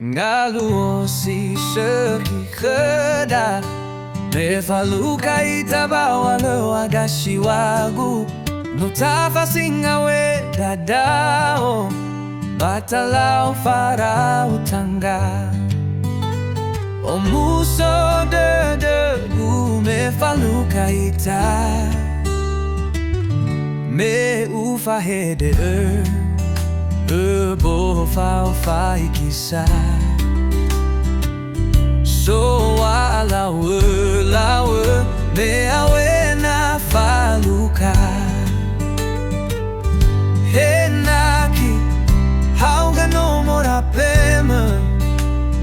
Ngaluo si seki keda Mefaluka itabawa lo agashi wagu No tafasinga we dadao Batalao farao tanga Omuso de mefaluka ita Me ufa hede bo fa ikisa So lawe me awe na faluka Henaki hauga no mora pema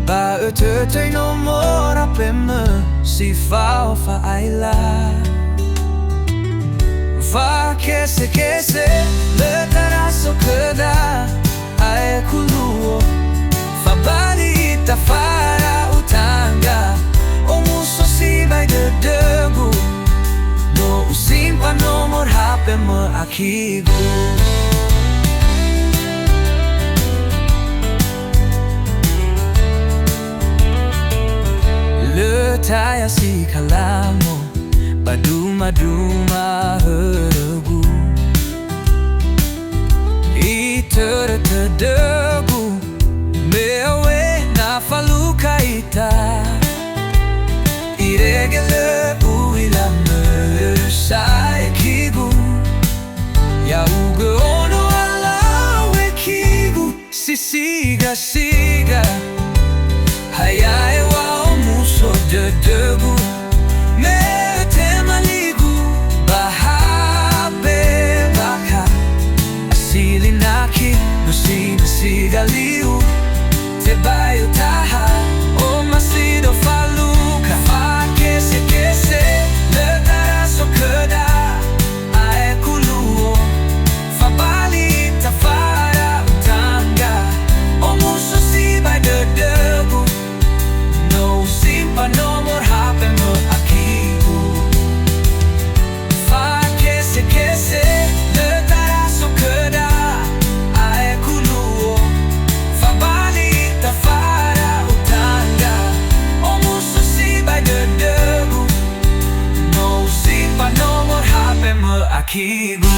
Ba ötötöi no mora pema Si fa aila Fa kese le taraso keda Ae kuluo Fa bali ita fara utanga Omuso si bai de degu No usimpa no mor hape mo akigu Le taya si kalamo Paduma heregu Itertedegu Mewe na faluka ita Iregele uila mersai kigu Ya uge ono alawe kigu Siga Hayae wa omuso dedegu Sigaliu Terbaru taha O masido faluka Fa kese Le taraso keda Ae kuluo Fa bali tafara utanga O muso si bai de degu No simpa no mor hape mo akigu Fa kese Le taraso keda Akigu